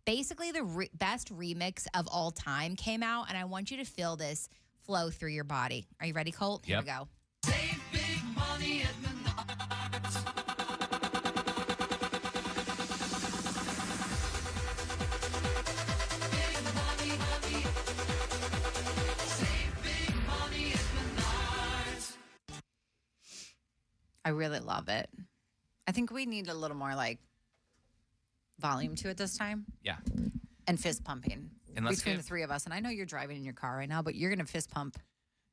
basically the best remix of all time came out, and I want you to feel this flow through your body. Are you ready, Colt? Here we go. Save big money at Menards. Big money, money. Save big money at Menards. I really love it. I think we need a little more like volume to it this time. Yeah. And fist pumping between the three of us. And I know you're driving in your car right now, but you're going to fist pump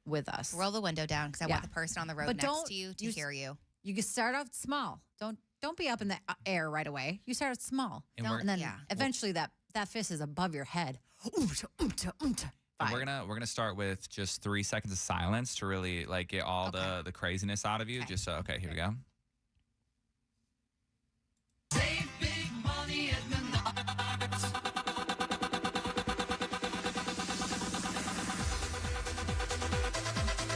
with us. Roll the window down because I want the person on the road next to you to hear you. You can start out small. Don't be up in the air right away. You start out small. And then eventually that fist is above your head. And we're gonna start with just 3 seconds of silence to really like get all the craziness out of you. Just okay, here we go. Save big money at Menards.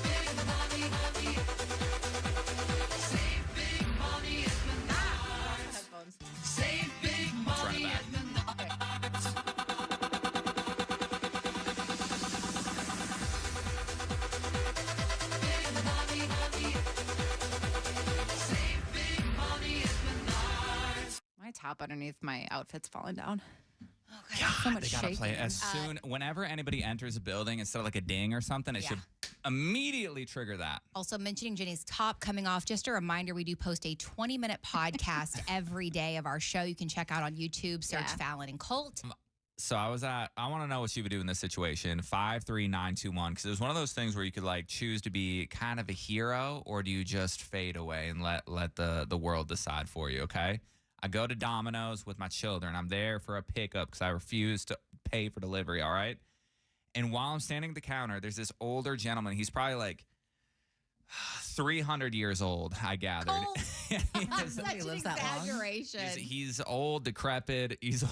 Big money, money. Save big money at Menards. Headphones. Save big money at Menards. Big money, money. Save big money at Menards. My top underneath my outfit's falling down. God, they gotta play it as soon. Whenever anybody enters a building, instead of like a ding or something, it should immediately trigger that. Also, mentioning Jenny's top coming off, just a reminder, we do post a 20-minute podcast every day of our show. You can check out on YouTube, search Fallon and Colt. So I want to know what you would do in this situation. 53921, because it was one of those things where you could like choose to be kind of a hero, or do you just fade away and let the world decide for you? Okay. I go to Domino's with my children. I'm there for a pickup because I refuse to pay for delivery. All right. And while I'm standing at the counter, there's this older gentleman. He's probably like 300 years old, I gathered. That's such an exaggeration. He's old, decrepit. Listen,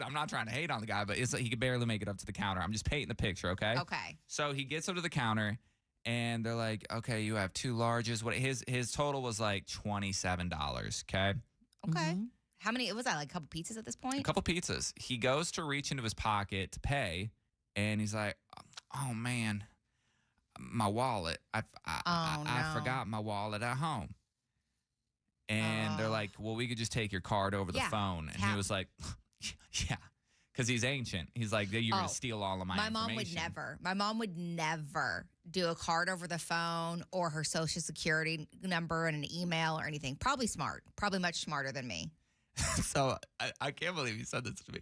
I'm not trying to hate on the guy, but he could barely make it up to the counter. I'm just painting the picture, okay? Okay. So he gets up to the counter, and they're like, okay, you have 2 larges. What his total was like $27, okay? Okay. How many, was that like a couple pizzas at this point? A couple pizzas. He goes to reach into his pocket to pay, and he's like, oh, man, my wallet. I forgot my wallet at home. And they're like, well, we could just take your card over the phone. And he was like, yeah, because he's ancient. He's like, you're going to steal all of my information. My mom would never do a card over the phone or her social security number and an email or anything. Probably smart. Probably much smarter than me. So I can't believe he said this to me.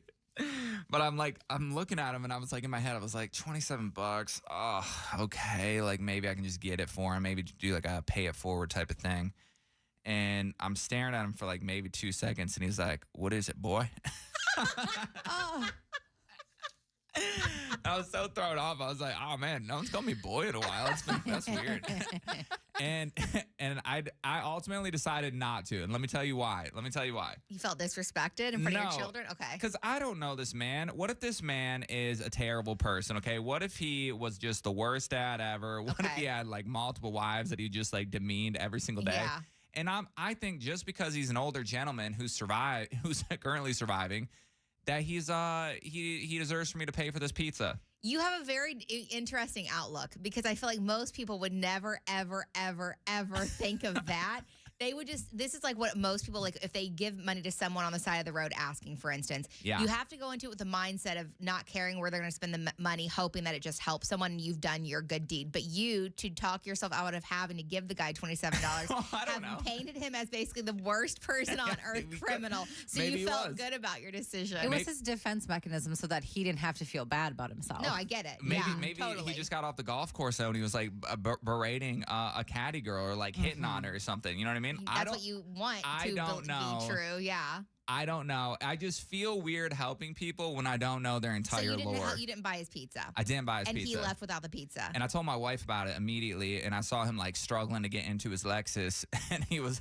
But I'm looking at him, and I was like, in my head, I was like, $27. Oh, okay. Like, maybe I can just get it for him. Maybe do like a pay it forward type of thing. And I'm staring at him for like maybe 2 seconds, and he's like, what is it, boy? I was so thrown off. I was like, oh, man, no one's called me boy in a while. That's weird. And I ultimately decided not to. And let me tell you why. You felt disrespected in front of your children? Okay. Because I don't know this man. What if this man is a terrible person, okay? What if he was just the worst dad ever? What if he had like multiple wives that he just like demeaned every single day? Yeah. And I think just because he's an older gentleman who's currently surviving, that he deserves for me to pay for this pizza. You have a very interesting outlook, because I feel like most people would never, ever, ever, ever think of that. They would just, this is like what most people, like if they give money to someone on the side of the road asking, for instance, you have to go into it with the mindset of not caring where they're going to spend the money, hoping that it just helps someone and you've done your good deed. But you, to talk yourself out of having to give the guy $27, have painted him as basically the worst person on earth, criminal. So you felt good about your decision. It was his defense mechanism so that he didn't have to feel bad about himself. No, I get it. Maybe he just got off the golf course though, and he was like berating a caddy girl or like hitting on her or something. You know what I mean? That's what you want to be true. Yeah. I don't know. I just feel weird helping people when I don't know their entire lore. You didn't buy his pizza. I didn't buy his pizza. And he left without the pizza. And I told my wife about it immediately, and I saw him like struggling to get into his Lexus, and he was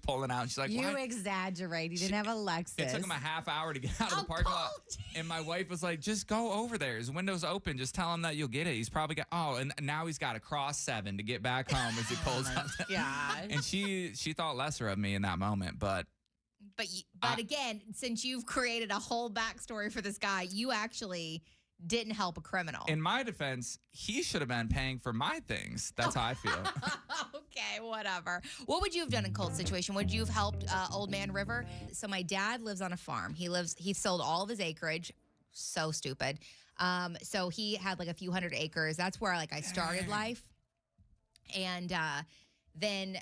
pulling out. She's like, "You exaggerate. He didn't have a Lexus." It took him a half hour to get out of the parking lot. And my wife was like, "Just go over there. His window's open. Just tell him that you'll get it. He's probably got." Oh, and now he's got to cross 7 to get back home as he pulls out. Yeah. And she thought lesser of me in that moment, but But again, since you've created a whole backstory for this guy, you actually didn't help a criminal. In my defense, he should have been paying for my things. That's how I feel. Okay, whatever. What would you have done in Colt's situation? Would you have helped Old Man River? So my dad lives on a farm. He sold all of his acreage. So stupid. So he had like a few hundred acres. That's where like I started life. And then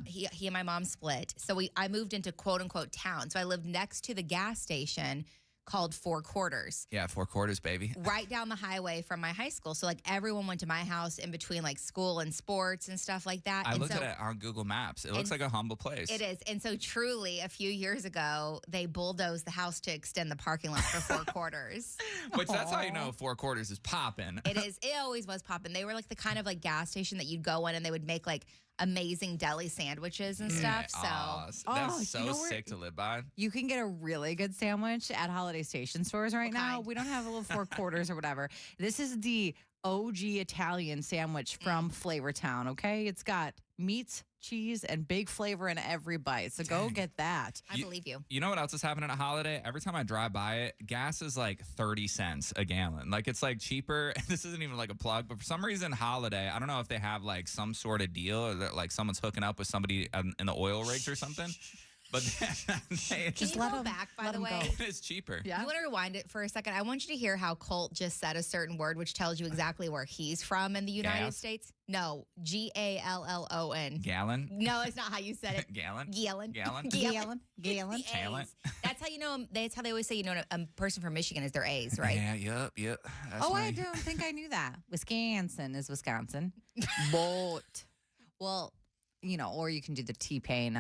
he and my mom split. So I moved into quote unquote town. So I lived next to the gas station called Four Quarters. Yeah, Four Quarters, baby. Right down the highway from my high school. So like everyone went to my house in between like school and sports and stuff like that. I looked at it on Google Maps. It looks like a humble place. It is. And so truly a few years ago, they bulldozed the house to extend the parking lot for Four Quarters. Which that's how you know Four Quarters is popping. It is. It always was popping. They were like the kind of like gas station that you'd go in and they would make like amazing deli sandwiches and stuff. That's so sick to live by. You can get a really good sandwich at Holiday Station stores right now. We don't have a little Four Quarters or whatever. This is the OG Italian sandwich from Flavortown, okay? It's got meats, cheese, and big flavor in every bite. So go get that. I believe you. You know what else is happening at Holiday? Every time I drive by it, gas is like 30 cents a gallon. Like it's like cheaper. This isn't even like a plug, but for some reason, Holiday, I don't know if they have like some sort of deal or that like someone's hooking up with somebody in the oil rigs or something. But just let them back, by the way. It's cheaper. Yeah. You want to rewind it for a second? I want you to hear how Colt just said a certain word, which tells you exactly where he's from in the United States. No, Gallon. Gallon? No, it's not how you said it. Gallon? Gallon. Gallon? Gallon. Gallon. Talent. That's how you know. That's how they always say you know a person from Michigan is their A's, right? Yeah, yep. I don't think I knew that. Wisconsin is Wisconsin. But, well, you know, or you can do the T-Pain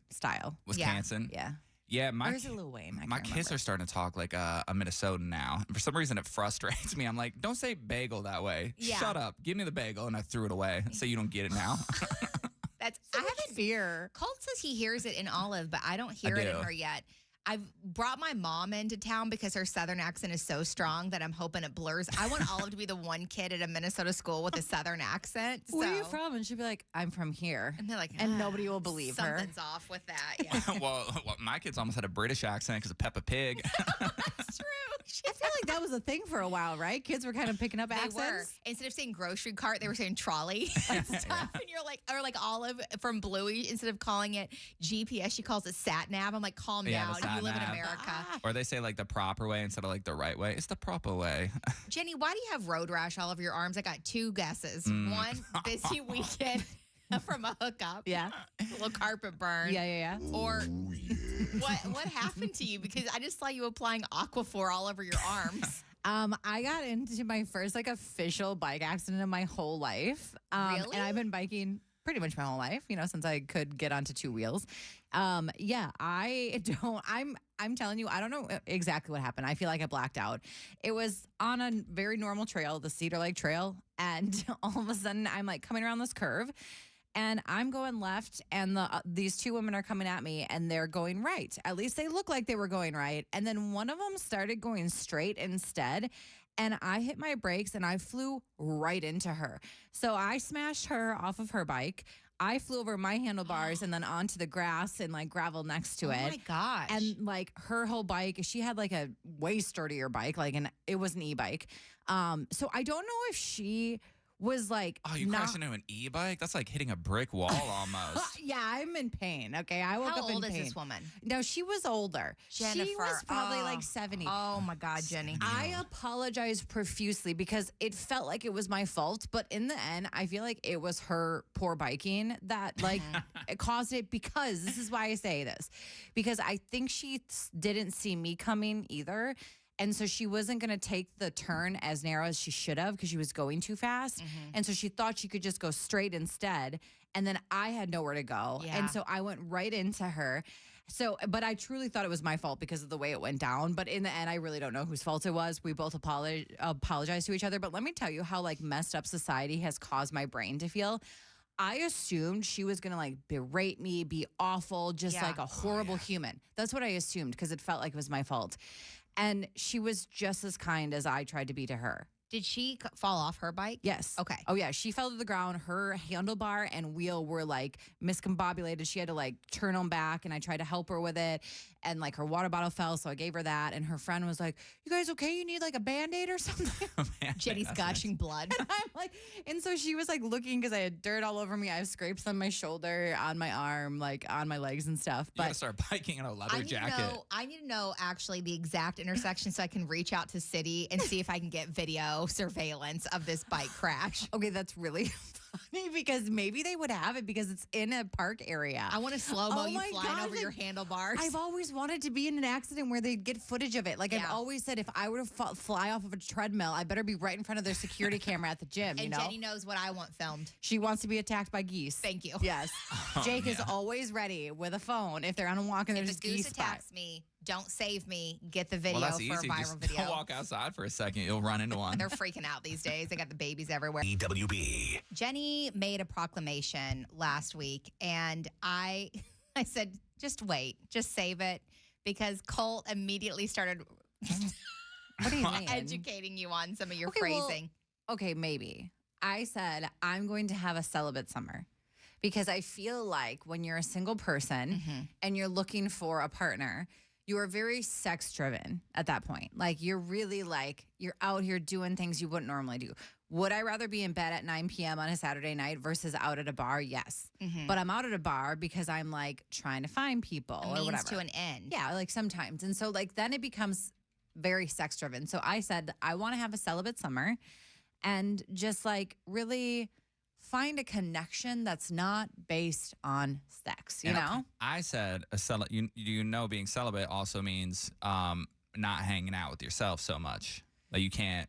style. Wisconsin. Yeah. Yeah, or is it Lil Wayne? My kids are starting to talk like a Minnesotan now. For some reason, it frustrates me. I'm like, don't say bagel that way. Yeah. Shut up. Give me the bagel, and I threw it away so you don't get it now. I haven't fear. Colt says he hears it in Olive, but I don't hear it in her yet. I've brought my mom into town because her Southern accent is so strong that I'm hoping it blurs. I want Olive to be the one kid at a Minnesota school with a Southern accent. Where are you from? And she'll be like, I'm from here. And they're like, and nobody will believe her. Something's off with that. Yeah. well, my kids almost had a British accent because of Peppa Pig. That's true. I feel like that was a thing for a while, right? Kids were kind of picking up accents. Were. Instead of saying grocery cart, they were saying trolley and stuff. And you're like, or like Olive from Bluey, instead of calling it GPS, she calls it sat nav. I'm like, calm down. You live in America. Or they say like the proper way instead of like the right way. It's the proper way. Jenny, why do you have road rash all over your arms? I got two guesses. One, busy weekend from a hookup. Yeah. A little carpet burn. Yeah. Or what happened to you? Because I just saw you applying Aquaphor all over your arms. I got into my first like official bike accident in my whole life. Really? And I've been biking pretty much my whole life, you know, since I could get onto two wheels. I'm telling you, I don't know exactly what happened. I feel like I blacked out. It was on a very normal trail, the Cedar Lake Trail. And all of a sudden I'm like coming around this curve and I'm going left and these two women are coming at me and they're going right. At least they look like they were going right. And then one of them started going straight instead. And I hit my brakes and I flew right into her. So I smashed her off of her bike. I flew over my handlebars and then onto the grass and like gravel next to it. Oh my gosh. And like her whole bike, she had like a way sturdier bike, it was an e-bike. So I don't know if she was like, oh, you crashed into an e-bike? That's like hitting a brick wall almost. Yeah, I'm in pain. Okay, I woke up in pain. How old is this woman? No, she was older. Jennifer. She was probably like 70. Oh my God, Jenny. I apologize profusely because it felt like it was my fault, but in the end, I feel like it was her poor biking that like it caused it, because this is why I say this, because I think she didn't see me coming either. And so she wasn't going to take the turn as narrow as she should have because she was going too fast. And so she thought she could just go straight instead. And then I had nowhere to go. Yeah. And so I went right into her. So, but I truly thought it was my fault because of the way it went down. But in the end, I really don't know whose fault it was. We both apologized to each other. But let me tell you how like messed up society has caused my brain to feel. I assumed she was going to like berate me, be awful, just like a horrible human. That's what I assumed because it felt like it was my fault. And she was just as kind as I tried to be to her. Did she fall off her bike? Yes. Okay. Oh, yeah. She fell to the ground. Her handlebar and wheel were like miscombobulated. She had to like turn them back, and I tried to help her with it. And like her water bottle fell, so I gave her that. And her friend was like, "You guys okay? You need like a Band-Aid or something?" Jenny's gushing blood. And I'm like, and so she was like looking because I had dirt all over me. I have scrapes on my shoulder, on my arm, like on my legs and stuff. You gotta But start biking in a leather jacket. I need to know actually the exact intersection so I can reach out to city and see if I can get video surveillance of this bike crash. okay, that's really funny because maybe they would have it because it's in a park area. I want to slow-mo Oh you my flying God, over like, your handlebars. I've always wanted to be in an accident where they'd get footage of it. Like I've Yeah. always said, if I were to fly off of a treadmill, I better be right in front of their security camera at the gym. You and know, Jenny knows what I want filmed. she wants to be attacked by geese. Thank you. Yes, Jake is yeah. always ready with a phone if they're on a walk and If there's a goose geese by. attacks me, don't save me. Get the video Well, that's for easy. a viral Just video. don't walk outside for a second. You'll run into one. They're freaking out these days. They got the babies everywhere. EWB. Jenny made a proclamation last week, and I said, just wait, just save it, because Colt immediately started What do you mean? educating you on some of your Okay, well, phrasing. Okay, maybe. I said I'm going to have a celibate summer because I feel like when you're a single person and you're looking for a partner, you are very sex driven at that point. Like you're really like, you're out here doing things you wouldn't normally do. Would I rather be in bed at 9 p.m. on a Saturday night versus out at a bar? Yes. But I'm out at a bar because I'm like trying to find people A or means whatever. to an end. Yeah, like sometimes. And so like then it becomes very sex driven. So I said I want to have a celibate summer and just like really find a connection that's not based on sex, you And know? I said you know being celibate also means not hanging out with yourself so much. Like you can't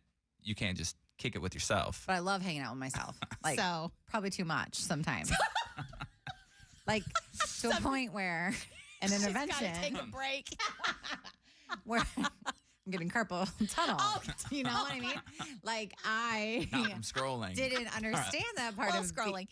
just kick it with yourself. But I love hanging out with myself. Like So probably too much sometimes. Like to a point where an she's intervention gotta take a break. where I'm getting carpal tunnel. Oh. You know what I mean? Like I Not from scrolling. didn't understand that part While of scrolling.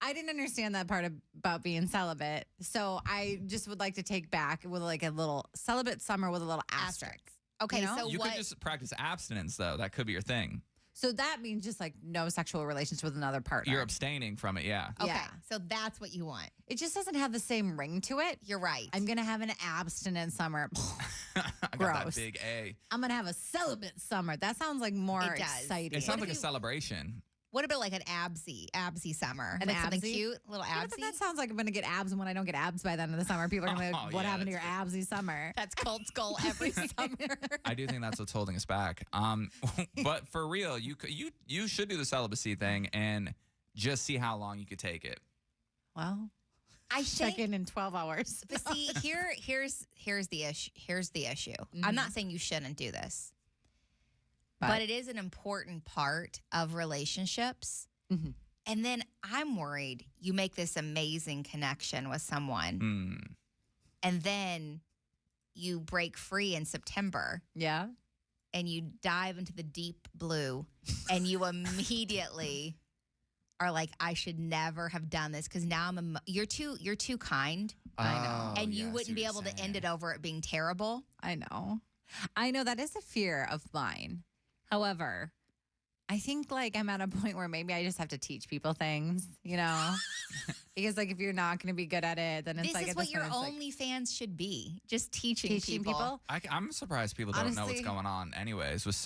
I didn't understand that part about being celibate. So I just would like to take back with like a little celibate summer with a little asterisk. Okay, You know? so You what? could just practice abstinence though. That could be your thing. So that means just like no sexual relations with another partner. You're abstaining from it, yeah. Okay, yeah. so that's what you want. It just doesn't have the same ring to it. You're right. I'm going to have an abstinent summer. I got Gross. that big A. I'm going to have a celibate summer. That sounds like more It does. exciting. It sounds like if a you- Oh, celebration. What about like an absy summer? An Like something absy? cute, a little Yeah, absy. but that sounds like I'm going to get abs, and when I don't get abs by the end of the summer, people are going to be like, Oh, what yeah, happened to your that's absy summer? That's Colt's goal every summer. I do think that's what's holding us back. But for real, you should do the celibacy thing and just see how long you could take it. Well, I check think. in 12 hours. But see, here's the issue. Here's the issue. I'm not saying you shouldn't do this, but it is an important part of relationships. Mhm. And then I'm worried you make this amazing connection with someone, Mm. and then you break free in September Yeah. and you dive into the deep blue, and you immediately are like, I should never have done this because now you're too kind, I know. Oh, and yeah, you I see wouldn't what be you're able to end saying. it over it being terrible. I know. That is a fear of mine. However, I think like I'm at a point where maybe I just have to teach people things, you know? Because like if you're not going to be good at it, then it's This like is at what this your point, it's, like, OnlyFans should be, just teaching people. I'm surprised people don't know what's Honestly- going on. Anyways, with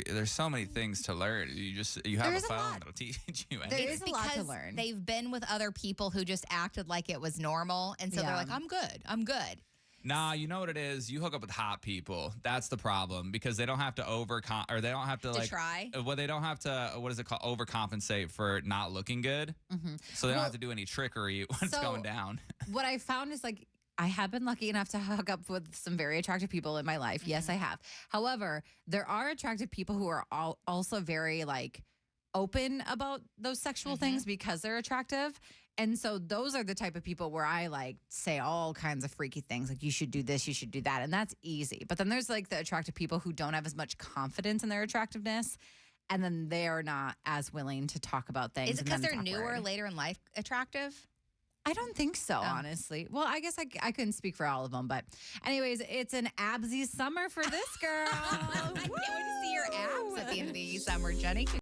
there's so many things to learn. You have There a is a phone lot. that'll teach you There anything. is a lot to because learn. they've been with other people who just acted like it was normal, and so they're Yeah. like, I'm good. Nah, you know what it is? You hook up with hot people. That's the problem because they don't have to they don't have to To like try. Well, they don't have to. What is it called? Overcompensate for not looking good. Mhm. So they don't Well, have to do any trickery when it's so- going down. What I found is like I have been lucky enough to hook up with some very attractive people in my life. Yes, I have. However, there are attractive people who are also very like open about those sexual things because they're attractive. And so those are the type of people where I like say all kinds of freaky things like you should do this, you should do that. And that's easy. But then there's like the attractive people who don't have as much confidence in their attractiveness. And then they are not as willing to talk about things. Is it and because then they're it's newer, awkward. later in life attractive? I don't think so, honestly. Well, I guess I couldn't speak for all of them, but anyways, it's an absy summer for this girl. I can't wait to see your abs at the end of the summer, Jenny.